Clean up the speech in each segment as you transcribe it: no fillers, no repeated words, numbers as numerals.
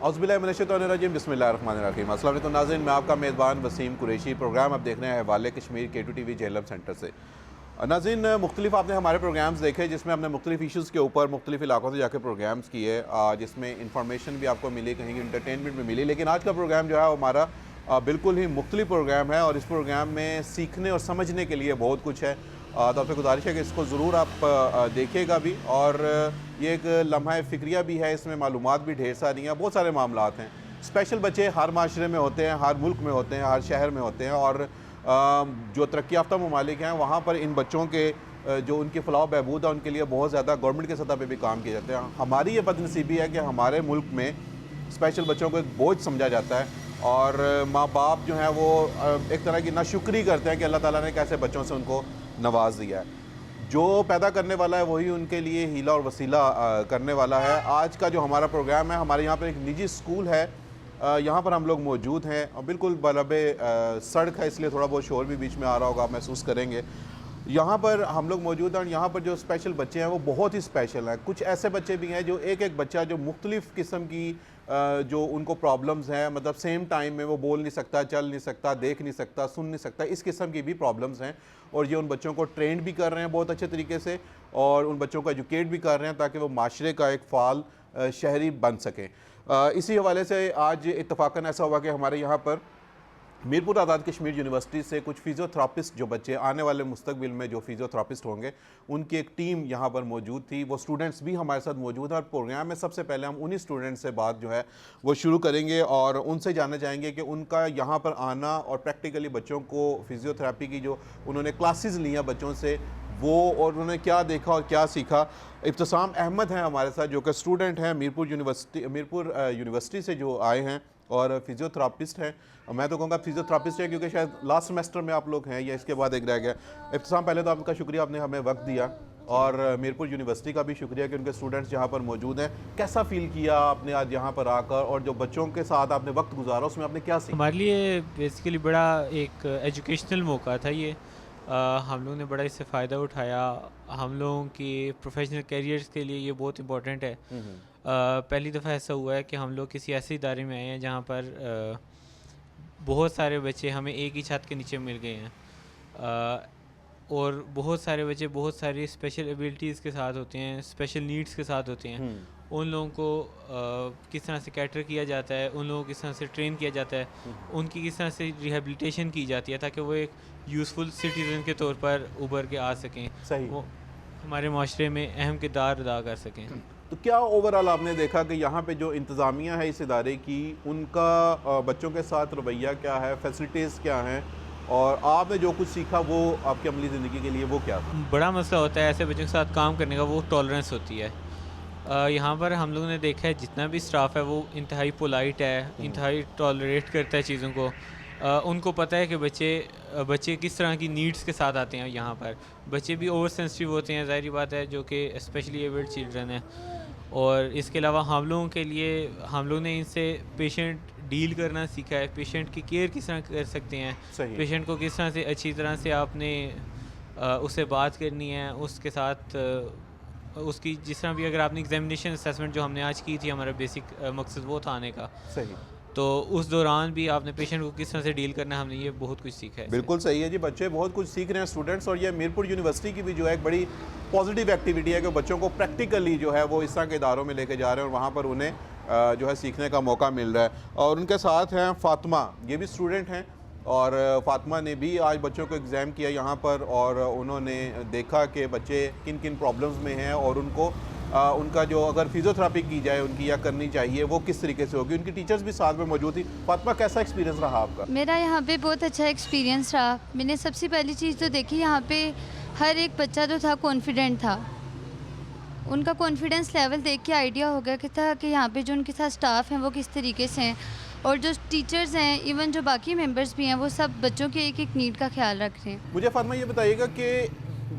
औज़ुबिल्लाहिमिनश्शैतानिर्रजीम बिस्मिल्लाहिर्रहमानिर्रहीम। अस्सलाम वालेकुम नाज़रीन, मैं आपका मेज़बान वसीम कुरैशी। प्रोग्राम आप देख रहे हैं हवाले Kashmir K2 TV Jhelum centre से। नाज़रीन, मुख्तलिफ आपने हमारे प्रोग्राम्स देखे जिसमें हमने मुख्तलिफ इशूज़ के ऊपर मुख्तलिफ इलाकों से जाकर प्रोग्राम्स किए, जिसमें इंफॉर्मेशन भी आपको मिली, कहीं इंटरटेनमेंट भी मिली। लेकिन आज का प्रोग्राम जो है हमारा बिल्कुल ही मुख्तलिफ प्रोग्राम है और इस प्रोग्राम में सीखने और समझने के लिए बहुत कुछ है। तो आपसे गुजारिश है कि इसको ज़रूर आप देखिएगा भी। और ये एक लम्हा फ़िक्रिया भी है, इसमें मालूमात भी ढेर सारी हैं, बहुत सारे मामलात हैं। स्पेशल बच्चे हर माशरे में होते हैं, हर मुल्क में होते हैं, हर शहर में होते हैं। और जो तरक्की याफ्ता ममालिक हैं वहाँ पर इन बच्चों के जो उनकी फ़लाह बहबूद है उनके लिए बहुत ज़्यादा गवर्नमेंट की सतह पे भी काम किए जाते हैं। हमारी ये बदनसीबी है कि हमारे मुल्क में स्पेशल बच्चों को एक बोझ समझा जाता है और माँ बाप जो हैं वो एक तरह की नाशुक्री करते हैं कि अल्लाह ताला ने कैसे बच्चों से उनको नवाज दिया है। जो पैदा करने वाला है वही उनके लिए हीला और वसीला करने वाला है। आज का जो हमारा प्रोग्राम है, हमारे यहाँ पर एक निजी स्कूल है, यहाँ पर हम लोग मौजूद हैं और बिल्कुल बलबे सड़क है, इसलिए थोड़ा बहुत शोर भी बीच में आ रहा होगा, आप महसूस करेंगे। यहाँ पर हम लोग मौजूद हैं और यहाँ पर जो स्पेशल बच्चे हैं वो बहुत ही स्पेशल हैं। कुछ ऐसे बच्चे भी हैं जो एक बच्चा जो मुख्तलिफ़ किस्म की जो उनको प्रॉब्लम्स हैं, मतलब सेम टाइम में वो बोल नहीं सकता, चल नहीं सकता, देख नहीं सकता, सुन नहीं सकता, इस किस्म की भी प्रॉब्लम्स हैं। और ये उन बच्चों को ट्रेंड भी कर रहे हैं बहुत अच्छे तरीके से और उन बच्चों को एजुकेट भी कर रहे हैं ताकि वो माशरे का एक फ़ाल शहरी बन सकें। इसी हवाले से आज इत्तफ़ाक़न ऐसा हुआ कि हमारे यहाँ पर मीरपुर आज़ाद कश्मीर यूनिवर्सिटी से कुछ फ़िज़ियोथेरापिस्ट जो बच्चे आने वाले मुस्तकबिल में जो फ़िज़ियोथेरापिस्ट होंगे उनकी एक टीम यहाँ पर मौजूद थी। वो स्टूडेंट्स भी हमारे साथ मौजूद हैं और प्रोग्राम में सबसे पहले हम उन्हीं स्टूडेंट्स से बात जो है वो शुरू करेंगे और उनसे जानना चाहेंगे कि उनका यहाँ पर आना और प्रैक्टिकली बच्चों को फ़िज़ियोथेरापी की जो उन्होंने क्लासेस ली हैं बच्चों से वो और उन्होंने क्या देखा और क्या सीखा। इब्तिसाम अहमद हैं हमारे साथ जो कि स्टूडेंट हैं मीरपुर यूनिवर्सिटी से जो आए हैं और फ़िज़ियोथेरापिस्ट हैं। मैं तो कहूँगा फ़िज़ियोथेरापिस्ट है क्योंकि शायद लास्ट सेमेस्टर में आप लोग हैं या इसके बाद एक रह गया। इब्तिसाम, पहले तो आपका शुक्रिया, आपने हमें वक्त दिया और मीरपुर यूनिवर्सिटी का भी शुक्रिया कि उनके स्टूडेंट्स यहाँ पर मौजूद हैं। कैसा फ़ील किया आपने आज यहाँ पर आकर और जो बच्चों के साथ आपने वक्त गुजारा उसमें आपने क्या सीखा? हमारे लिए बेसिकली बड़ा एक एजुकेशनल मौका था ये। हम लोगों ने बड़ा इससे फ़ायदा उठाया। हम लोगों की प्रोफेशनल कैरियर्स के लिए ये बहुत इम्पोर्टेंट है। पहली दफ़ा ऐसा हुआ है कि हम लोग किसी ऐसे इदारे में आए हैं जहाँ पर बहुत सारे बच्चे हमें एक ही छत के नीचे मिल गए हैं और बहुत सारे बच्चे बहुत सारी स्पेशल एबिलिटीज़ के साथ होते हैं, स्पेशल नीड्स के साथ होते हैं। उन लोगों को किस तरह से कैटर किया जाता है, उन लोगों को किस तरह से ट्रेन किया जाता है, उनकी किस तरह से रिहेबिलिटेशन की जाती है ताकि वो एक यूज़फुल सिटीज़न के तौर पर उभर के आ सकें, सही। वो हमारे माशरे में अहम किरदार अदा कर सकें। तो क्या ओवरऑल आपने देखा कि यहाँ पे जो इंतज़ामिया है इस इदारे की, उनका बच्चों के साथ रवैया क्या है, फैसिलिटीज़ क्या हैं और आपने जो कुछ सीखा वो आपकी अमली ज़िंदगी के लिए वो क्या था? बड़ा मसला होता है ऐसे बच्चों के साथ काम करने का, वो टॉलरेंस होती है। यहाँ पर हम लोगों ने देखा है जितना भी स्टाफ है वो इंतहाई पोलाइट है, इंतहाई टॉलरेट करता है चीज़ों को। उनको पता है कि बच्चे किस तरह की नीड्स के साथ आते हैं। यहाँ पर बच्चे भी ओवर सेंसिटिव होते हैं, ज़ाहिर बात है, जो कि स्पेशली एबल्ड चिल्ड्रन है। और इसके अलावा हम लोगों के लिए हम लोग ने इनसे पेशेंट डील करना सीखा है, पेशेंट की केयर किस तरह कर सकते हैं, पेशेंट को किस तरह से अच्छी तरह से आपने उससे बात करनी है, उसके साथ उसकी जिस तरह भी अगर आपने एग्जामिनेशन असेसमेंट जो हमने आज की थी, हमारा बेसिक मकसद वो था आने का, सही। तो उस दौरान भी आपने पेशेंट को किस तरह से डील करना है, हमने ये बहुत कुछ सीखा है। बिल्कुल सही है जी, बच्चे बहुत कुछ सीख रहे हैं स्टूडेंट्स। और ये मीरपुर यूनिवर्सिटी की भी जो है एक बड़ी पॉजिटिव एक्टिविटी है कि बच्चों को प्रैक्टिकली जो है वो इस तरह के इदारों में लेके जा रहे हैं और वहाँ पर उन्हें जो है सीखने का मौका मिल रहा है। और उनके साथ हैं फ़ातिमा, ये भी स्टूडेंट हैं और फ़ातिमा ने भी आज बच्चों को एग्ज़ाम किया यहाँ पर और उन्होंने देखा कि बच्चे किन किन प्रॉब्लम्स में हैं और उनको उनका जो अगर फ़िज़ियोथेरापी की जाए उनकी या करनी चाहिए वो किस तरीके से होगी। उनकी टीचर्स भी साथ में मौजूद थी। फ़ातिमा, कैसा एक्सपीरियंस रहा आपका? मेरा यहाँ पे बहुत अच्छा एक्सपीरियंस रहा। मैंने सबसे पहली चीज़ तो देखी, यहाँ पे हर एक बच्चा जो था कॉन्फिडेंट था। उनका कॉन्फिडेंस लेवल देख के आइडिया हो गया कि यहाँ पे जो उनके साथ स्टाफ हैं वो किस तरीके से हैं और जो टीचर्स हैं, इवन जो बाकी मेंबर्स भी हैं, वो सब बच्चों के एक एक नीड का ख्याल रख रहे हैं। मुझे फ़ातिमा ये बताइएगा कि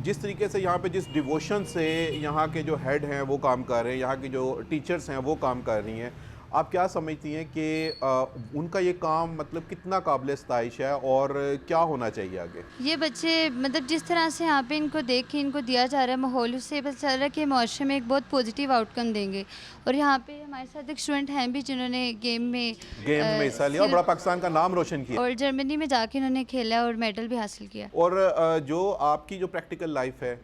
जिस तरीके से यहाँ पे जिस डिवोशन से यहाँ के जो हेड हैं वो काम कर रहे हैं, यहाँ की जो टीचर्स हैं वो काम कर रही हैं, आप क्या समझती हैं कि उनका ये काम मतलब कितना काबिल सताइश है और क्या होना चाहिए आगे? ये बच्चे मतलब जिस तरह से यहाँ पे इनको देख के इनको दिया जा रहा है माहौल, उससे पता चल रहा है कि मुआशरे में एक बहुत पॉजिटिव आउटकम देंगे। और यहाँ पे हमारे साथ एक स्टूडेंट हैं भी जिन्होंने गेम में हिस्सा लिया और बड़ा पाकिस्तान का नाम रोशन किया और जर्मनी में जाके इन्होंने खेला और मेडल भी हासिल किया। और जो आपकी जो प्रैक्टिकल लाइफ है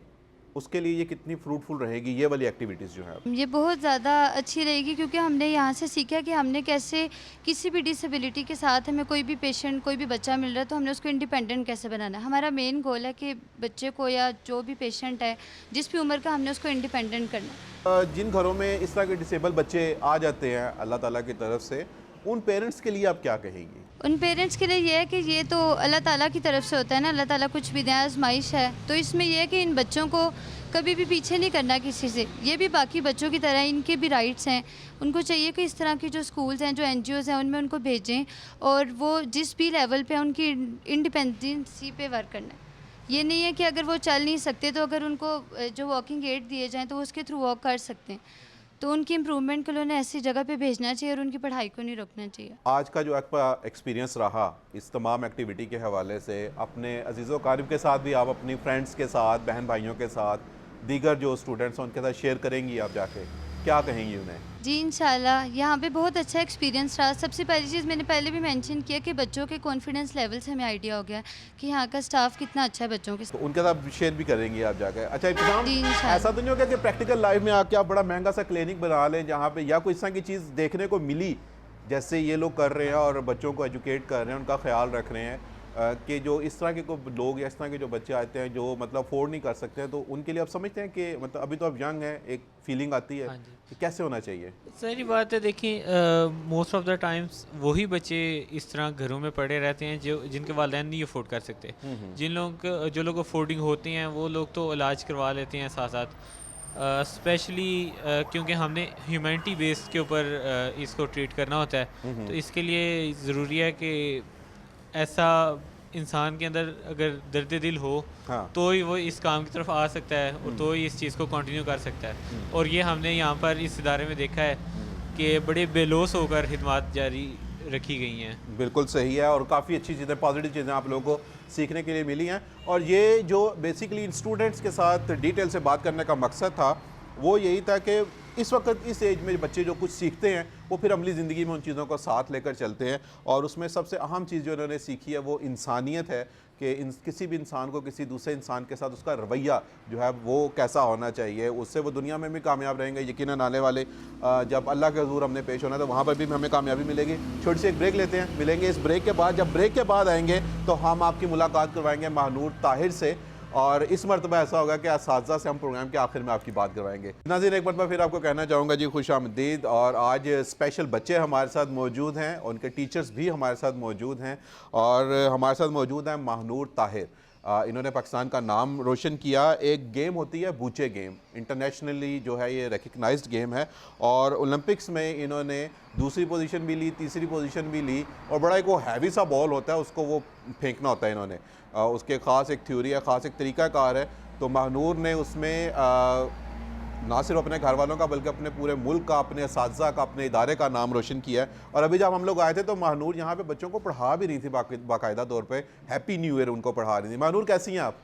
उसके लिए ये कितनी फ्रूटफुल रहेगी ये वाली एक्टिविटीज़ जो है? ये बहुत ज़्यादा अच्छी रहेगी क्योंकि हमने यहाँ से सीखा कि हमने कैसे किसी भी डिसेबिलिटी के साथ हमें कोई भी पेशेंट कोई भी बच्चा मिल रहा है तो हमने उसको इंडिपेंडेंट कैसे बनाना है। हमारा मेन गोल है कि बच्चे को या जो भी पेशेंट है जिस भी उम्र का हमने उसको इंडिपेंडेंट करना है। जिन घरों में इस तरह के डिसेबल बच्चे आ जाते हैं अल्लाह ताला की तरफ से, उन पेरेंट्स के लिए आप क्या कहेंगी? उन पेरेंट्स के लिए ये है कि ये तो अल्लाह ताला की तरफ से होता है ना, अल्लाह ताला कुछ भी दें, आजमाइश है। तो इसमें यह है कि इन बच्चों को कभी भी पीछे नहीं करना किसी से। ये भी बाकी बच्चों की तरह इनके भी राइट्स हैं। उनको चाहिए कि इस तरह की जो स्कूल्स हैं, जो NGOs हैं, उनमें उनको भेजें और वो जिस भी लेवल पे उनकी इंडिपेंडेंसी पे वर्क करना है। ये नहीं है कि अगर वो चल नहीं सकते तो अगर उनको जो वॉकिंग एड दिए जाएँ तो वो उसके थ्रू वॉक कर सकते हैं। तो उनकी इम्प्रूवमेंट के लिए उन्हें ऐसी जगह पे भेजना चाहिए और उनकी पढ़ाई को नहीं रोकना चाहिए। आज का जो आपका एक्सपीरियंस रहा इस तमाम एक्टिविटी के हवाले से, अपने अजीज़ो क़रीब के साथ भी आप अपनी फ्रेंड्स के साथ, बहन भाइयों के साथ, दीगर जो स्टूडेंट्स हैं उनके साथ शेयर करेंगी आप जाके, क्या कहेंगी उन्हें? जी इंशाल्लाह यहाँ पे बहुत अच्छा एक्सपीरियंस रहा। सबसे पहली चीज़ मैंने पहले भी मेंशन किया कि बच्चों के कॉन्फिडेंस लेवल से हमें आइडिया हो गया कि यहाँ का स्टाफ कितना अच्छा है बच्चों के साथ। तो उनके साथ शेयर भी करेंगी आप जाके? अच्छा इब्तिसाम, जी, इंशाल्लाह। ऐसा तो नहीं होगा कि प्रैक्टिकल लाइफ में आके आप बड़ा महंगा सा क्लिनिक बना लें जहाँ पे या कोई इस तरह की चीज़ देखने को मिली जैसे ये लोग कर रहे हैं और बच्चों को एजुकेट कर रहे हैं, उनका ख्याल रख रहे हैं, कि जो इस तरह के कोई लोग या इस तरह के जो बच्चे आते हैं जो मतलब अफोर्ड नहीं कर सकते हैं, तो उनके लिए आप समझते हैं कि मतलब अभी तो आप यंग हैं, एक फीलिंग आती है हाँ जी। कि कैसे होना चाहिए? सारी बात है, देखिए मोस्ट ऑफ द टाइम्स वही बच्चे इस तरह घरों में पड़े रहते हैं जो जिनके वालिदैन नहीं अफोर्ड कर सकते। जो लोग अफोर्डिंग होते हैं वो लोग तो इलाज करवा लेते हैं साथ साथ, स्पेशली क्योंकि हमने ह्यूमैनिटी बेस के ऊपर इसको ट्रीट करना होता है। तो इसके लिए ज़रूरी है कि ऐसा इंसान के अंदर अगर दर्द दिल हो हाँ। तो ही वो इस काम की तरफ आ सकता है और तो ही इस चीज़ को कंटिन्यू कर सकता है। और ये हमने यहाँ पर इस इदारे में देखा है कि बड़े बेलोस होकर खिदमत जारी रखी गई हैं। बिल्कुल सही है और काफ़ी अच्छी चीज़ें, पॉजिटिव चीज़ें आप लोगों को सीखने के लिए मिली हैं। और ये जो बेसिकली इन स्टूडेंट्स के साथ डिटेल से बात करने का मकसद था वो यही था कि इस वक्त इस एज में बच्चे जो कुछ सीखते हैं वो फिर अमली ज़िंदगी में उन चीज़ों को साथ लेकर चलते हैं। और उसमें सबसे अहम चीज़ जो इन्होंने सीखी है वो इंसानियत है कि किसी भी इंसान को किसी दूसरे इंसान के साथ उसका रवैया जो है वो कैसा होना चाहिए, उससे वो दुनिया में भी कामयाब रहेंगे। यकीनन आने वाले जब अल्लाह के हुज़ूर हमने पेश होना है तो वहाँ पर भी हमें कामयाबी मिलेगी। छोटी सी एक ब्रेक लेते हैं, मिलेंगे इस ब्रेक के बाद। जब ब्रेक के बाद आएंगे तो हम आपकी मुलाकात करवाएंगे महानूर ताहिर से और इस मरतबा ऐसा होगा कि असातिज़ा से हम प्रोग्राम के आखिर में आपकी बात करवाएंगे। नाज़रीन, एक मरतबा फिर आपको कहना चाहूँगा जी खुश आमदीद। और आज स्पेशल बच्चे हमारे साथ मौजूद हैं, उनके टीचर्स भी हमारे साथ मौजूद हैं और हमारे साथ मौजूद हैं महानूर ताहिर। इन्होंने पाकिस्तान का नाम रोशन किया। एक गेम होती है बूचे गेम, इंटरनेशनली जो है ये रिकग्नाइज्ड गेम है और ओलंपिक्स में इन्होंने दूसरी पोजीशन भी ली, तीसरी पोजीशन भी ली। और बड़ा एक वो हैवी सा बॉल होता है, उसको वो फेंकना होता है इन्होंने, उसके ख़ास एक थ्योरी है, ख़ास एक तरीक़ाकार है। तो महानूर ने उसमें ना सिर्फ अपने घर वालों का बल्कि अपने पूरे मुल्क का, अपने असातिज़ा का, अपने इदारे का नाम रोशन किया है। और अभी जब हम लोग आए थे तो महानूर यहाँ पे बच्चों को पढ़ा भी रही थी, बाकायदा तौर पे हैप्पी न्यू ईयर उनको पढ़ा रही थी। महानूर कैसी हैं आप?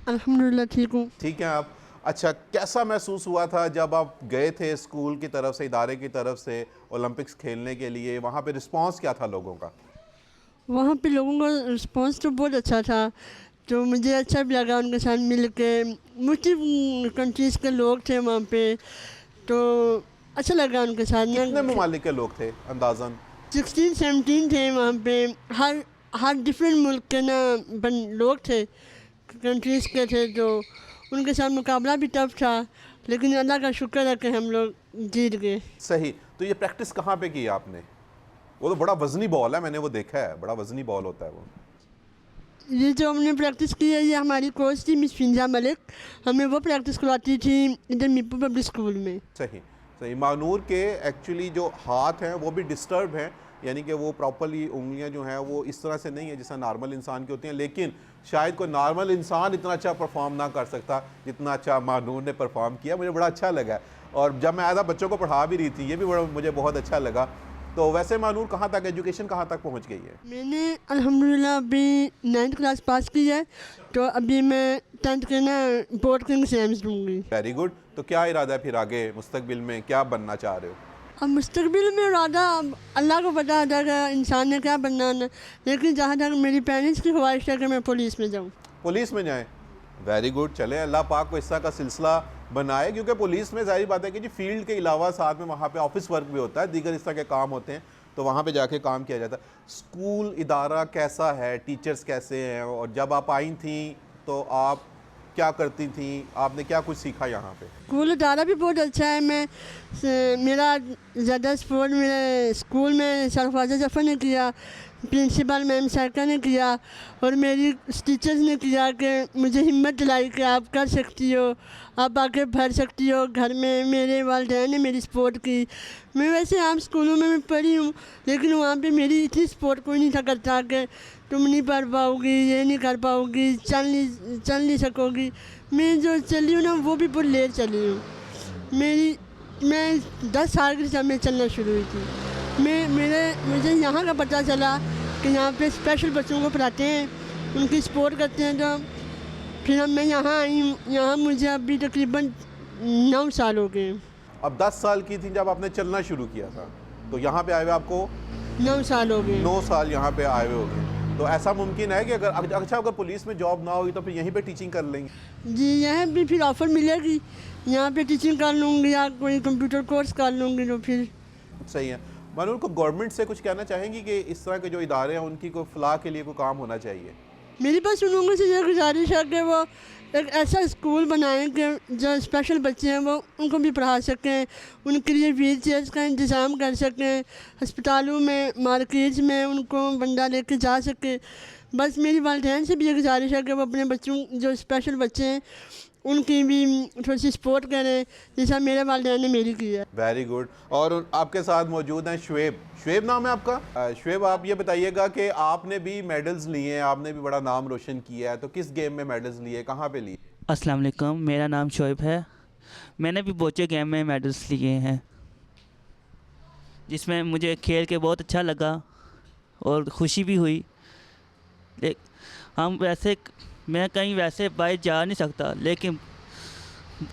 अल्हम्दुलिल्लाह ठीक हूँ। ठीक हैं आप? अच्छा, कैसा महसूस हुआ था जब आप गए थे स्कूल की तरफ से, इदारे की तरफ से ओलंपिक्स खेलने के लिए? वहाँ पे रिस्पांस क्या था लोगों का? वहाँ पे लोगों का रिस्पांस तो बहुत अच्छा था, तो मुझे अच्छा भी लगा उनके साथ मिल के। मुस्लिम कंट्रीज़ के लोग थे वहाँ पे, तो अच्छा लगा उनके साथ। कितने ममालिक के लोग थे अंदाज़न? 16-17 थे वहाँ पे। हर डिफरेंट मुल्क के लोग थे, कंट्रीज़ के थे, तो उनके साथ मुकाबला भी टफ था, लेकिन अल्लाह का शुक्र है कि हम लोग जीत गए। सही। तो ये प्रैक्टिस कहाँ पे की आपने? वो तो बड़ा वज़नी बॉल है, मैंने वो देखा है, बड़ा वज़नी बॉल होता है वो। ये जो हमने प्रैक्टिस की है, ये हमारी कोच थी मिस फिंजा मलिक, हमें वो प्रैक्टिस करवाती थी इधर मीरपुर पब्लिक स्कूल में। सही सही। महानूर के एक्चुअली जो हाथ हैं वो भी डिस्टर्ब हैं, यानी कि वो प्रॉपरली उंगलियां जो हैं वो इस तरह से नहीं है जैसा नॉर्मल इंसान की होती हैं, लेकिन शायद कोई नॉर्मल इंसान इतना अच्छा परफॉर्म ना कर सकता जितना अच्छा महानूर ने परफॉर्म किया। मुझे बड़ा अच्छा लगा। और जब मैं आया बच्चों को पढ़ा भी रही थी, ये भी बड़ा मुझे बहुत अच्छा लगा। तो वैसे मानूर कहाँ तक एजुकेशन कहाँ तक पहुँच गई है? मैंने अल्हम्दुलिल्लाह अभी 9th क्लास पास की है, तो अभी मैं 10th के ना बोर्ड के एग्जाम्स दूँगी। Very good. तो क्या इरादा है फिर आगे मुस्तकबिल में, क्या बनना चाह रहे हो? अब मुस्तकबिल में इरादा अब अल्लाह को पता होता है कि इंसान ने क्या बनना है, लेकिन जहाँ तक मेरी पेरेंट्स की ख्वाहिश है कि मैं पुलिस में जाऊँ। पुलिस में जाएं। Very good. चले अल्लाह पाक को इस तरह का सिलसिला बनाए, क्योंकि पुलिस में जाहिर बात है कि जी फील्ड के अलावा साथ में वहाँ पे ऑफिस वर्क भी होता है, दीगर इस तरह के काम होते हैं, तो वहाँ पे जाके काम किया जाता है। स्कूल इदारा कैसा है, टीचर्स कैसे हैं, और जब आप आई थी तो आप क्या करती थी, आपने क्या कुछ सीखा यहाँ पे? स्कूल इदारा भी बहुत अच्छा है। मेरा ज़्यादा सपोर्ट मेरे स्कूल में सरफराज जफ़र ने किया, प्रिंसिपल मैम साइका ने किया, और मेरी टीचर्स ने किया कि मुझे हिम्मत दिलाई कि आप कर सकती हो, आप आगे बढ़ सकती हो। घर में मेरे वालिदैन ने मेरी सपोर्ट की। मैं वैसे आम स्कूलों में मैं पढ़ी हूँ, लेकिन वहाँ पे मेरी इतनी सपोर्ट कोई नहीं था करता कि तुम नहीं पढ़ पाओगी, ये नहीं कर पाओगी, चल नहीं सकोगी। मैं जो चली हूँ ना वो भी बहुत लेट चली हूँ। मैं 10 साल की जब मैं चलना शुरू हुई थी, मुझे यहाँ का पता चला कि यहाँ पे स्पेशल बच्चों को पढ़ाते हैं, उनकी सपोर्ट करते हैं। तो फिर मैं यहाँ आई हूँ। यहाँ मुझे अभी तकरीबन 9 साल हो गए। अब 10 साल की थी जब आपने चलना शुरू किया था, तो यहाँ पे आए हुए आपको 9 साल हो गए। 9 साल यहाँ पे आए हुए हो गए। तो ऐसा मुमकिन है कि अगर पुलिस में जॉब ना हुई तो फिर यहीं पे टीचिंग कर लेंगे? जी, यहाँ भी फिर ऑफ़र मिलेगी, यहाँ पे टीचिंग कर लूँगी या कोई कंप्यूटर कोर्स कर लूँगी, तो फिर सही है। मानूर को गवर्नमेंट से कुछ कहना चाहेंगी कि इस तरह के जो इदारे हैं उनकी कोई फलाह के लिए कोई काम होना चाहिए? मेरी पास उन लोगों से ये गुजारिश है कि वो एक ऐसा स्कूल बनाएं कि जो स्पेशल बच्चे हैं वो उनको भी पढ़ा सकें, उनके लिए व्हील चेयर्स का इंतज़ाम कर सकें, अस्पतालों में, मार्केट्स में उनको बंदा लेके जा सके। बस मेरी वालिदैन से भी ये गुजारिश है कि वो अपने बच्चों जो स्पेशल बच्चे हैं उनकी भी थोड़ी सी सपोर्ट करें, जैसा मेरे वालिदैन ने मेरी की है। Very good. और आपके साथ मौजूद हैं शुएब नाम है आपका। शुएब, आप ये बताइएगा कि आपने भी मेडल्स लिए हैं, आपने भी बड़ा नाम रोशन किया है, तो किस गेम में मेडल्स लिए, कहाँ पे लिए? अस्सलाम वालेकुम, मेरा नाम शुएब है। मैंने भी बोचे गेम में मेडल्स लिए हैं, जिसमें मुझे खेल के बहुत अच्छा लगा और खुशी भी हुई। मैं कहीं वैसे बाहर जा नहीं सकता, लेकिन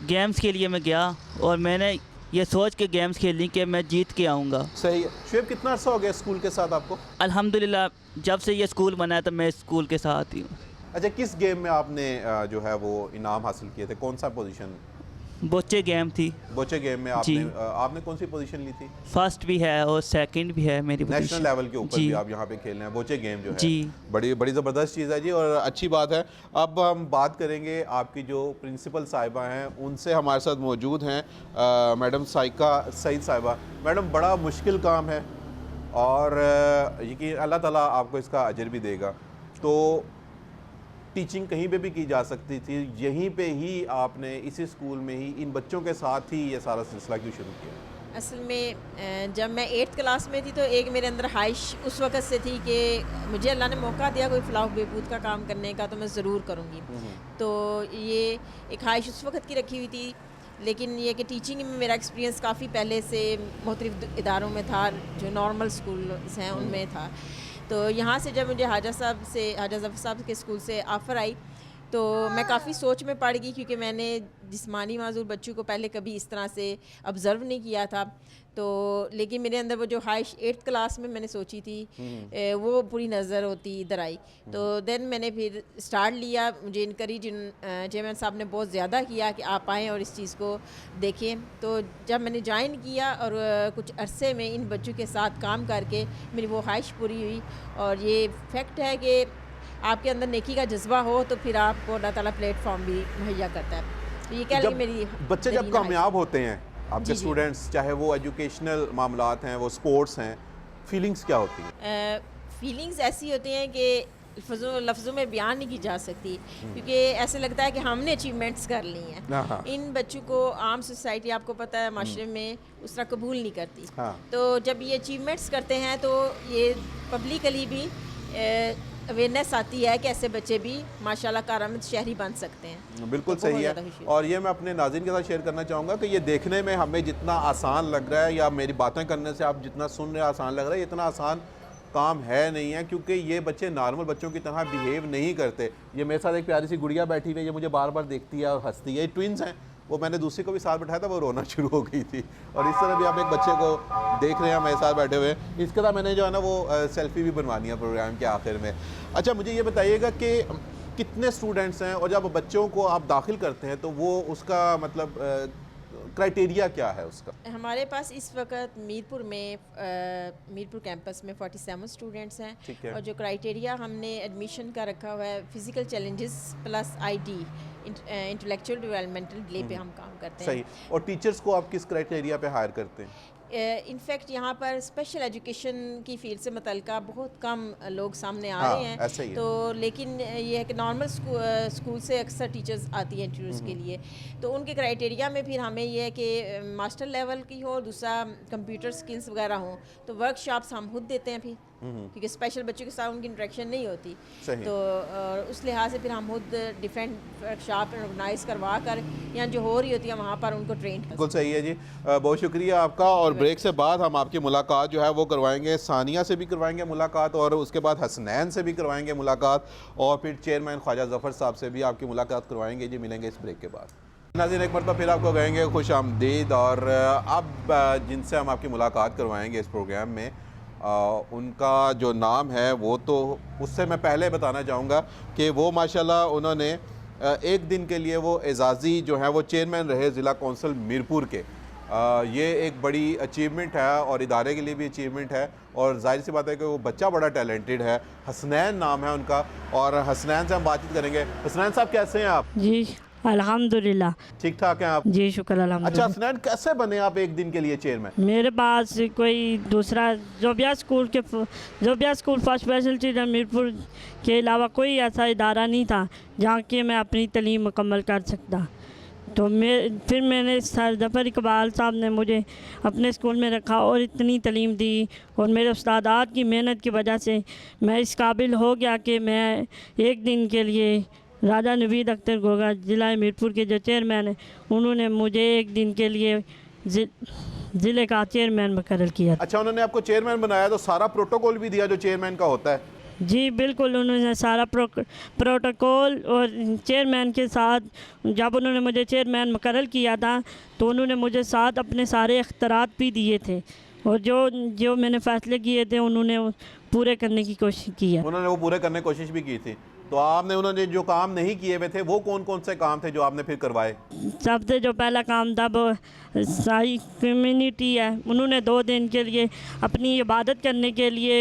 गेम्स के लिए मैं गया और मैंने ये सोच के गेम्स खेली कि मैं जीत के आऊँगा। सही है। शुएब, कितना अर्सा हो गया स्कूल के साथ आपको? अल्हम्दुलिल्लाह, जब से ये स्कूल बना है तो मैं स्कूल के साथ ही हूँ। अच्छा, किस गेम में आपने जो है वो इनाम हासिल किए थे, कौन सा पोजीशन? बोचे गेम थी। बोचे गेम में आपने कौन सी पोजीशन ली थी? फर्स्ट भी है और सेकंड भी है मेरी नेशनल पोजीशन। लेवल के ऊपर जी। भी आप यहाँ पे खेल रहे हैं। बोचे गेम जो है जी। बड़ी बड़ी ज़बरदस्त चीज़ है जी, और अच्छी बात है। अब हम बात करेंगे आपकी जो प्रिंसिपल साहिबा हैं उनसे। हमारे साथ मौजूद हैं मैडम साइका सईद साहिबा। मैडम, बड़ा मुश्किल काम है और यकीन अल्लाह ताला आपको इसका अजर भी देगा। तो टीचिंग कहीं पे भी की जा सकती थी, यहीं पे ही आपने इसी स्कूल में ही इन बच्चों के साथ ही ये सारा सिलसिला क्यों शुरू किया? असल में जब मैं 8th क्लास में थी तो एक मेरे अंदर ख्वाहिश उस वक़्त से थी कि मुझे अल्लाह ने मौका दिया कोई फलाह बहबूद का काम करने का तो मैं ज़रूर करूँगी। तो ये एक ख्वाहिश उस वक़्त की रखी हुई थी, लेकिन ये कि टीचिंग में मेरा एक्सपीरियंस काफ़ी पहले से मुख्तलिफ़ इदारों में था, जो नॉर्मल स्कूल्स हैं उनमें था। तो यहाँ से जब मुझे हाजा जफ़र साहब के स्कूल से ऑफ़र आई तो मैं काफ़ी सोच में पड़ गई, क्योंकि मैंने जिस्मानी माजूर बच्चों को पहले कभी इस तरह से ऑब्ज़र्व नहीं किया था। तो लेकिन मेरे अंदर वो जो ख्वाहिश 8th क्लास में मैंने सोची थी वो पूरी नज़र होती इधर आई। तो देन मैंने फिर स्टार्ट लिया। मुझे इनकरेज चेयरमैन साहब ने बहुत ज़्यादा किया कि आप आएँ और इस चीज़ को देखें। तो जब मैंने ज्वाइन किया और कुछ अरसे में इन बच्चों के साथ काम करके मेरी वो ख्वाहिश पूरी हुई। और ये फैक्ट है कि आपके अंदर नेकी का जज्बा हो तो फिर आपको अल्लाह ताला प्लेटफॉर्म भी मुहैया करता है। तो ये कह रही मेरी बच्चे जब कामयाब होते हैं आपके स्टूडेंट्स, चाहे वो एजुकेशनल मामलात हैं, वो स्पोर्ट्स हैं, फीलिंग्स क्या होती हैं? फीलिंग्स ऐसी होती हैं कि लफ्ज़ों में बयान नहीं की जा सकती, क्योंकि ऐसे लगता है कि हमने अचीवमेंट्स कर ली हैं। इन बच्चों को आम सोसाइटी, आपको पता है, माशरे में उस तरह कबूल नहीं करती। तो जब ये अचीवमेंट्स करते हैं तो ये पब्लिकली भी अवेयरनेस आती है कि ऐसे बच्चे भी माशाल्लाह कारआमद शहरी बन सकते हैं। बिल्कुल तो सही बहुत है। ज़्यादा खुशी और ये मैं अपने नाज़रीन के साथ शेयर करना चाहूँगा कि ये देखने में हमें जितना आसान लग रहा है या मेरी बातें करने से आप जितना सुन रहे हैं आसान लग रहा है, इतना आसान काम है नहीं है, क्योंकि ये बच्चे नॉर्मल बच्चों की तरह बिहेव नहीं करते। ये मेरे साथ एक प्यारी सी गुड़िया बैठी हुई है, ये मुझे बार बार देखती है और हंसती है। ये ट्विंस हैं, वो मैंने दूसरी को भी साथ बैठाया था, वो रोना शुरू हो गई थी। और इस तरह भी आप एक बच्चे को देख रहे हैं मेरे साथ बैठे हुए। इसके साथ मैंने जो है ना वो सेल्फी भी बनवानी है प्रोग्राम के आखिर में। अच्छा, मुझे ये बताइएगा कि कितने स्टूडेंट्स हैं और जब बच्चों को आप दाखिल करते हैं तो वो उसका मतलब क्राइटेरिया क्या है उसका? हमारे पास इस वक्त मीरपुर में मीरपुर कैंपस में 47 स्टूडेंट्स हैं। ठीक है। और जो क्राइटेरिया हमने एडमिशन का रखा हुआ है physical challenges plus ID intellectual developmental delay पे हम काम करते हैं। सही। और टीचर्स को आप किस क्राइटेरिया पे हायर करते हैं? इनफैक्ट यहाँ पर स्पेशल एजुकेशन की फील्ड से मुतल्लिका बहुत कम लोग सामने आ हाँ, रहे हैं। ऐसा ही है। तो लेकिन ये है कि नॉर्मल स्कूल से अक्सर टीचर्स आती हैं इंटरव्यूज़ के लिए। तो उनके क्राइटेरिया में फिर हमें ये है कि मास्टर लेवल की हो, दूसरा कंप्यूटर स्किल्स वगैरह हो। तो वर्कशॉप्स हम खुद देते हैं फिर, क्योंकि स्पेशल बच्चों के साथ उनकी इंटरेक्शन नहीं होती। सही। तो उस लिहाज से फिर हम खुद डिफरेंट वर्कशॉप ऑर्गेनाइज करवा कर यहाँ जो हो रही होती है वहाँ पर उनको ट्रेन। बिल्कुल सही है जी। बहुत शुक्रिया आपका। और ब्रेक से बाद हम आपकी मुलाकात जो है वो करवाएंगे, सानिया से भी करवाएंगे मुलाकात और उसके बाद हसनैन से भी करवाएंगे मुलाकात और फिर चेयरमैन ख्वाजा ज़फ़र साहब से भी आपकी मुलाकात करवाएंगे जी। मिलेंगे इस ब्रेक के बाद। नाज़रीन, एक मरतबा फिर आपको कहेंगे खुश आमदीद। और अब जिनसे हम आपकी मुलाकात करवाएंगे इस प्रोग्राम में उनका जो नाम है वो तो उससे मैं पहले बताना चाहूँगा कि वो माशाल्लाह उन्होंने एक दिन के लिए वो एजाज़ी जो है वो चेयरमैन रहे ज़िला कौंसिल मीरपुर के। ये एक बड़ी अचीवमेंट है और इदारे के लिए भी अचीवमेंट है। और जाहिर सी बात है कि वो बच्चा बड़ा टैलेंटेड है। हसनैन नाम है उनका और हसनैन से हम बातचीत करेंगे। हसनैन साहब, कैसे हैं आप? जी अल्हम्दुलिल्लाह, ठीक ठाक हैं आप? जी शुक्र अच्छा अल्हम्दुलिल्लाह। हसनैन, कैसे बने आप एक दिन के लिए चेयरमैन? मेरे पास कोई दूसरा जोबिया स्कूल फर्स्ट फैसिलिटी मीरपुर के अलावा कोई ऐसा इदारा नहीं था जहाँ के मैं अपनी तालीम मुकम्मल कर सकता। तो फिर मैंने सर ज़फ़र इकबाल साहब ने मुझे अपने स्कूल में रखा और इतनी तालीम दी और मेरे उस्तादात की मेहनत की वजह से मैं इस काबिल हो गया कि मैं एक दिन के लिए राजा नवीद अख्तर गोगा ज़िला मीरपुर के जो चेयरमैन हैं उन्होंने मुझे एक दिन के लिए ज़िले का चेयरमैन मुकर्रर किया। अच्छा, उन्होंने आपको चेयरमैन बनाया तो सारा प्रोटोकॉल भी दिया जो चेयरमैन का होता है? जी बिल्कुल, उन्होंने सारा प्रोटोकॉल और चेयरमैन के साथ जब उन्होंने मुझे चेयरमैन मुकर्रर किया था तो उन्होंने मुझे साथ अपने सारे इख्तियारात भी दिए थे और जो मैंने फ़ैसले किए थे उन्होंने पूरे करने की कोशिश की है। उन्होंने वो पूरे करने की कोशिश भी की थी। तो आपने उन्होंने जो काम नहीं किए हुए थे वो कौन कौन से काम थे जो आपने फिर करवाए? सबसे जो पहला काम था वो सारी कम्युनिटी है, उन्होंने 2 दिन के लिए अपनी इबादत करने के लिए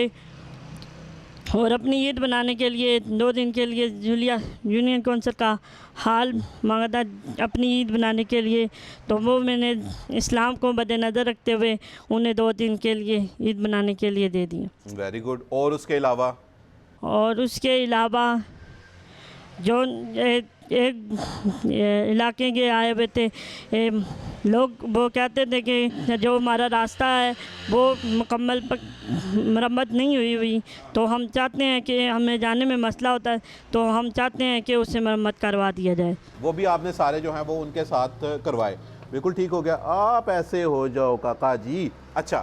और अपनी ईद बनाने के लिए 2 दिन के लिए यूनियन कौंसिल का हाल मांगा था अपनी ईद बनाने के लिए। तो वो मैंने इस्लाम को मद्देनज़र रखते हुए उन्हें 2 दिन के लिए ईद बनाने के लिए दे दिए। Very good. और उसके अलावा? और उसके अलावा जो एक इलाके के आए हुए थे लोग, वो कहते थे कि जो हमारा रास्ता है वो मुकम्मल मरम्मत नहीं हुई तो हम चाहते हैं कि हमें जाने में मसला होता है तो हम चाहते हैं कि उसे मरम्मत करवा दिया जाए। वो भी आपने सारे जो हैं वो उनके साथ करवाए। बिल्कुल ठीक हो गया। आप ऐसे हो जाओ काका जी। अच्छा,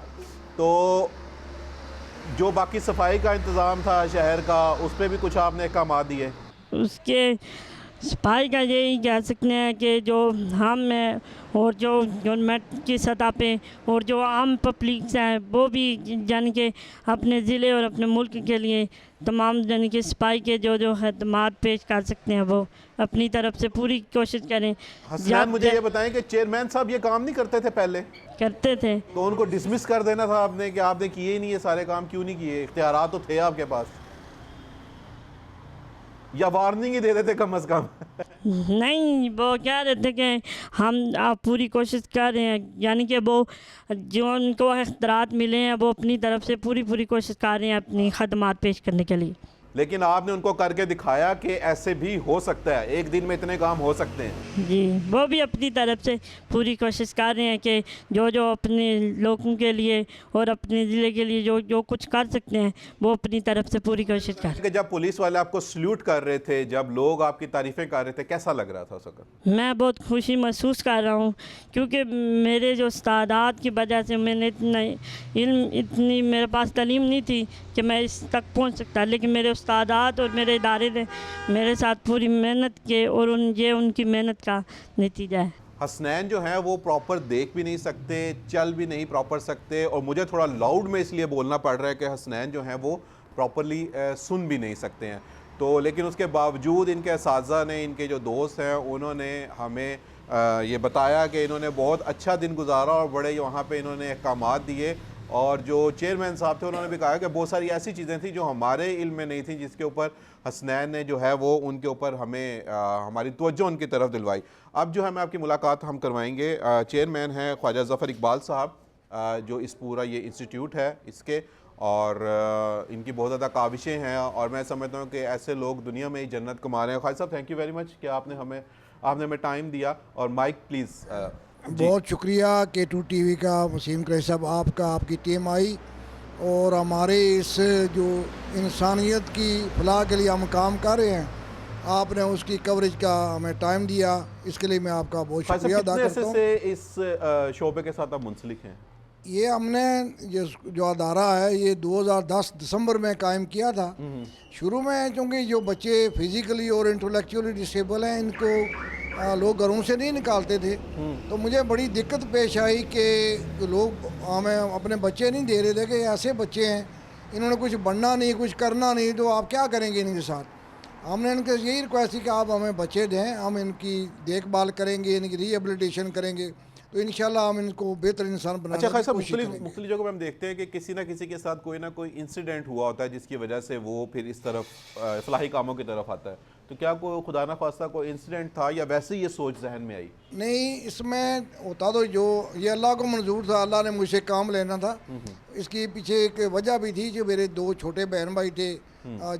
तो जो बाकी सफाई का इंतज़ाम था शहर का, उस पर भी कुछ आपने अहकाम दिए? उसके सफाई का यही कह सकते हैं कि जो हम हैं और जो गवर्नमेंट की सतह पे और जो आम पब्लिक हैं वो भी यानी कि अपने ज़िले और अपने मुल्क के लिए तमाम यानी कि सफाई के जो खदमात पेश कर सकते हैं वो अपनी तरफ से पूरी कोशिश करें। हसनैन, मुझे ये बताएं कि चेयरमैन साहब ये काम नहीं करते थे पहले? करते थे। तो उनको डिसमिस कर देना था आपने कि आपने किए ही नहीं, ये सारे काम क्यों नहीं किए? इख्तियारात तो थे आपके पास, या वार्निंग ही दे देते कम अज़ कम? नहीं, वो कह रहे थे कि हम आप पूरी कोशिश कर रहे हैं, यानी कि वो जो उनको इख्तियारात मिले हैं वो अपनी तरफ से पूरी कोशिश कर रहे हैं अपनी खदमात पेश करने के लिए। लेकिन आपने उनको करके दिखाया कि ऐसे भी हो सकता है, एक दिन में इतने काम हो सकते हैं। जी, वो भी अपनी तरफ से पूरी कोशिश कर रहे हैं कि जो अपने लोगों के लिए और अपने ज़िले के लिए जो कुछ कर सकते हैं वो अपनी तरफ से पूरी कोशिश कर। कि जब पुलिस वाले आपको सल्यूट कर रहे थे, जब लोग आपकी तारीफें कर रहे थे, कैसा लग रहा था उस वक्त? मैं बहुत खुशी महसूस कर रहा हूँ क्योंकि मेरे जो उस्तादात की वजह से मैंने इतनी मेरे पास तालीम नहीं थी कि मैं इस तक पहुँच सकता, लेकिन मेरे उस्तादात और मेरे इदारे ने मेरे साथ पूरी मेहनत की और ये उनकी मेहनत का नतीजा है। हसनैन जो है वो प्रॉपर देख भी नहीं सकते, चल भी नहीं प्रॉपर सकते, और मुझे थोड़ा लाउड में इसलिए बोलना पड़ रहा है कि हसनैन जो हैं वो प्रॉपरली सुन भी नहीं सकते हैं। तो लेकिन उसके बावजूद इनके असातिज़ा ने, इनके जो दोस्त हैं, उन्होंने हमें ये बताया कि इन्होंने बहुत अच्छा दिन गुजारा और बड़े वहाँ पे इन्होंने अहकामात दिए। और जो चेयरमैन साहब थे उन्होंने भी कहा कि बहुत सारी ऐसी चीज़ें थी जो हमारे इल्म में नहीं थी, जिसके ऊपर हसनैन ने जो है वो उनके ऊपर हमें हमारी तवज्जो उनकी तरफ दिलवाई। अब जो है मैं आपकी मुलाकात हम करवाएंगे, चेयरमैन हैं ख्वाजा ज़फ़र इकबाल साहब, जो इस पूरा ये इंस्टीट्यूट है इसके, और इनकी बहुत ज़्यादा काविशें हैं और मैं समझता हूँ कि ऐसे लोग दुनिया में ही जन्नत कमा रहे हैं। Khwaja Sahab, thank you very much कि आपने हमें टाइम दिया। और माइक प्लीज़। बहुत शुक्रिया K2 TV का, वसीम कुरैशी साहब आपका, आपकी टीम आई और हमारे इस जो इंसानियत की फलाह के लिए हम काम कर रहे हैं, आपने उसकी कवरेज का हमें टाइम दिया, इसके लिए मैं आपका बहुत शुक्रिया अदा करता हूँ। से इस शोबे के साथ आप मुंसलिक हैं? ये हमने जो अदारा है ये 2010 दिसंबर में कायम किया था। शुरू में चूँकि जो बच्चे फिज़िकली और इंटेलेक्चुअली डिसेबल हैं, इनको लोग घरों से नहीं निकालते थे, तो मुझे बड़ी दिक्कत पेश आई कि लोग हमें अपने बच्चे नहीं दे रहे थे कि ऐसे बच्चे हैं, इन्होंने कुछ बनना नहीं, कुछ करना नहीं, तो आप क्या करेंगे इनके साथ। हमने इनके यही रिक्वेस्ट की कि आप हमें बच्चे दें, हम इनकी देखभाल करेंगे, इनकी रिहेबिलिटेशन करेंगे, तो इंशाल्लाह हम इनको बेहतर इंसान बनाने की कोशिश करेंगे। मुख्तलिफ जगहों में हम देखते हैं कि किसी ना किसी के साथ कोई ना कोई इंसिडेंट हुआ होता है जिसकी वजह से वो फिर इस तरफ फलाही कामों की तरफ आता है। तो क्या कोई खुदा ना खास्ता कोई इंसिडेंट था या वैसे ही ये सोच जहन में आई? नहीं, इसमें होता तो जो ये अल्लाह को मंजूर था, अल्लाह ने मुझसे काम लेना था। इसकी पीछे एक वजह भी थी जो मेरे 2 छोटे बहन भाई थे,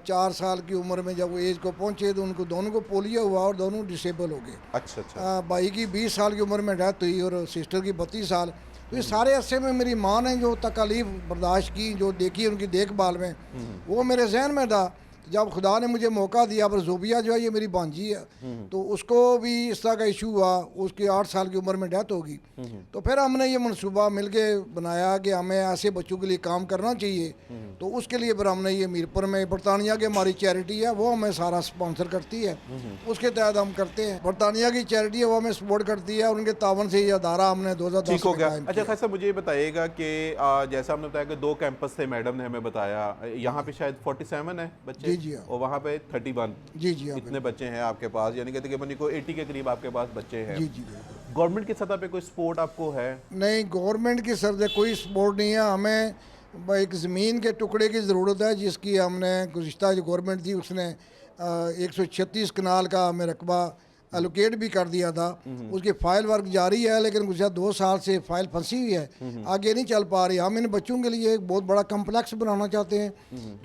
4 साल की उम्र में जब वो एज को पहुँचे तो उनको दोनों को पोलियो हुआ और दोनों डिसेबल हो गए। अच्छा। भाई की 20 साल की उम्र में डेथ हुई और सिस्टर की 32 साल। तो ये सारे अरसे में मेरी माँ ने जो तकलीफ बर्दाश्त की, जो देखी उनकी देखभाल में, वो मेरे जहन में था। जब खुदा ने मुझे मौका दिया, पर जोबिया जो है ये मेरी भांजी है, तो उसको भी इस तरह का इशू हुआ, उसकी 8 साल की उम्र में डेथ होगी। तो फिर हमने ये मनसूबा मिलके बनाया कि हमें ऐसे बच्चों के लिए काम करना चाहिए। तो उसके लिए फिर हमने ये मीरपुर में बरतानिया की हमारी चैरिटी है, वो हमें सारा स्पॉन्सर करती है, उसके तहत हम करते हैं। बरतानिया की चैरिटी है, वो हमें सपोर्ट करती है, उनके तावन से ये अदारा हमने 2010 में कायम किया। अच्छा खासा, मुझे ये बताइएगा कि जैसा हमने बताया कि 2 कैंपस थे, मैडम ने हमें बताया, यहाँ पे शायद 47 है बच्चे। जी हाँ। और वहाँ पे 31। जी इतने बच्चे हैं आपके पास, यानी कि तकरीबन को 80 के करीब आपके पास बच्चे हैं। जी। गवर्नमेंट की सतह पे कोई सपोर्ट आपको है? नहीं, गवर्नमेंट की सर से कोई सपोर्ट नहीं है। हमें एक ज़मीन के टुकड़े की ज़रूरत है, जिसकी हमने गुज़िश्ता जो गवर्नमेंट थी उसने 136 कनाल का हमें रकबा एलोकेट भी कर दिया था। उसकी फ़ाइल वर्क जारी है, लेकिन गुज़श्ता 2 साल से फ़ाइल फंसी हुई है, आगे नहीं चल पा रही। हम इन बच्चों के लिए एक बहुत बड़ा कम्प्लेक्स बनाना चाहते हैं,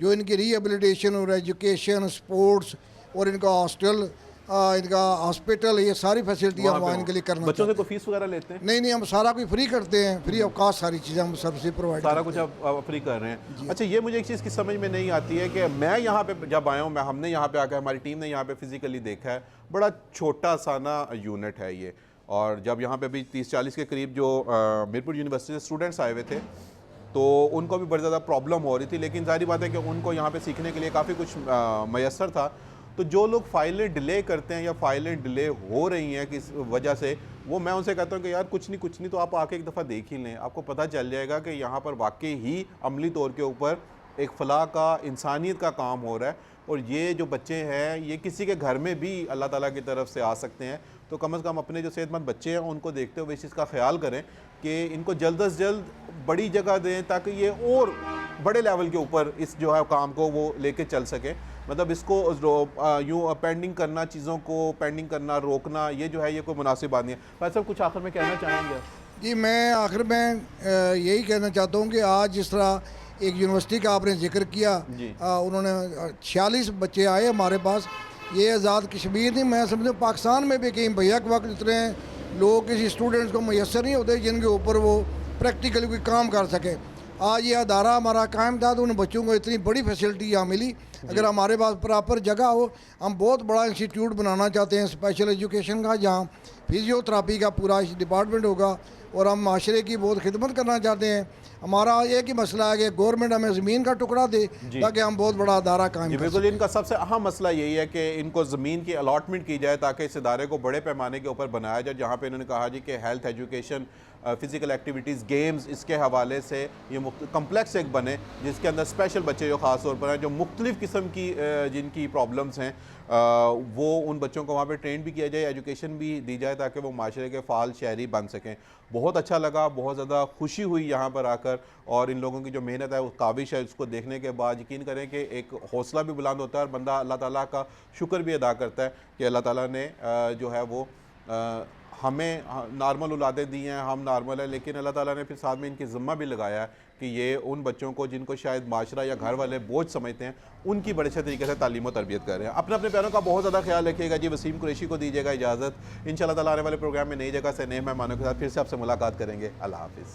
जो इनकी रिहेबिलिटेशन और एजुकेशन, स्पोर्ट्स और इनका हॉस्टल, इनका हॉस्पिटल, ये सारी फैसिलिटी हम इनके लिए करना बच्चों से चाहते कोई फीस वगैरह लेते हैं? नहीं, हम सारा कुछ फ्री करते हैं, फ्री ऑफ कास्ट सारी चीज़ें हम सबसे प्रोवाइड सारा कुछ आप फ्री कर रहे हैं। अच्छा, ये मुझे एक चीज़ की समझ में नहीं आती है कि मैं यहाँ पे जब आया हूँ, हमने यहाँ पे आकर, हमारी टीम ने यहाँ पे फिजिकली देखा है, बड़ा छोटा सा ना यूनिट है ये। और जब यहाँ पे अभी 30-40 के करीब जो मीरपुर यूनिवर्सिटी से स्टूडेंट्स आए हुए थे, तो उनको भी बड़ी ज़्यादा प्रॉब्लम हो रही थी, लेकिन जाहिर बात है कि उनको यहाँ पे सीखने के लिए काफ़ी कुछ मैसर था। तो जो लोग फाइलें डिले करते हैं या फाइलें डिले हो रही हैं किस वजह से, वो मैं उनसे कहता हूँ कि यार कुछ नहीं तो आप आके एक दफ़ा देख ही लें, आपको पता चल जाएगा कि यहाँ पर वाकई ही अमली तौर के ऊपर एक फलाह का, इंसानियत का काम हो रहा है। और ये जो बच्चे हैं, ये किसी के घर में भी अल्लाह ताला की तरफ से आ सकते हैं। तो कम से कम अपने जो सेहतमंद बच्चे हैं उनको देखते हुए इस चीज़ का ख्याल करें कि इनको जल्द से जल्द बड़ी जगह दें, ताकि ये और बड़े लेवल के ऊपर इस जो है काम को वो लेके चल सकें। मतलब इसको यूँ पेंडिंग करना, चीज़ों को पेंडिंग करना, रोकना, ये जो है ये कोई मुनासिब बात नहीं है। भाई साहब, कुछ आखिर में कहना चाहेंगे? जी, मैं आखिर में यही कहना चाहता हूँ कि आज जिस तरह एक यूनिवर्सिटी का आपने जिक्र किया, उन्होंने 46 बच्चे आए हमारे पास। ये आज़ाद कश्मीर नहीं, मैं समझता हूँ पाकिस्तान में भी कहीं भैया के वक्त इतने लोग किसी स्टूडेंट्स को मैसर नहीं होते जिनके ऊपर वो प्रैक्टिकली कोई काम कर सके। आज ये अदारा हमारा कायम था तो उन बच्चों को इतनी बड़ी फैसिलिटी यहाँ मिली। अगर हमारे पास प्रॉपर जगह हो, हम बहुत बड़ा इंस्टीट्यूट बनाना चाहते हैं स्पेशल एजुकेशन का, जहाँ फिजियोथेरापी का पूरा डिपार्टमेंट होगा और हम माशरे की बहुत खिदमत करना चाहते हैं। हमारा एक ही मसला है कि गवर्नमेंट हमें ज़मीन का टुकड़ा दे ताकि हम बहुत बड़ा अदारा कायम कर बिल्कुल। इनका सबसे अहम मसला यही है कि इनको ज़मीन की अलॉटमेंट की जाए ताकि इस इदारे को बड़े पैमाने के ऊपर बनाया जाए, जहाँ पे इन्होंने कहा जी कि health, education, physical activities, games, इसके हवाले से ये कम्प्लेक्स एक बने जिसके अंदर स्पेशल बच्चे जो ख़ास तौर पर हैं, जो मुख्तलिफ़ किस्म की जिनकी प्रॉब्लम्स हैं, वो उन बच्चों को वहाँ पे ट्रेन भी किया जाए, एजुकेशन भी दी जाए ताकि वो माशरे के फ़ाल शहरी बन सकें। बहुत अच्छा लगा, बहुत ज़्यादा खुशी हुई यहाँ पर आकर, और इन लोगों की जो मेहनत है, वो काबिश है, उसको देखने के बाद यकीन करें कि एक हौसला भी बुलंद होता है और बंदा अल्लाह ताला का शुक्र भी अदा करता है कि अल्लाह ताला ने जो है वो हमें नॉर्मल औलादें दी हैं, हम नॉर्मल है, लेकिन अल्लाह ताला ने फिर साथ में इनकी ज़िम्मा भी लगाया है कि ये उन बच्चों को जिनको शायद माशरा या घर वाले बोझ समझते हैं, उनकी बड़े अच्छे तरीके से तालीम और तरबियत कर रहे हैं। अपने अपने प्यारों का बहुत ज़्यादा ख्याल रखिएगा जी। वसीम कुरैशी को दीजिएगा इजाज़त। इंशाअल्लाह ताला आने वाले प्रोग्राम में नई जगह से नए मेहमानों के साथ फिर से आपसे मुलाकात करेंगे। अल्लाह हाफ़िज़।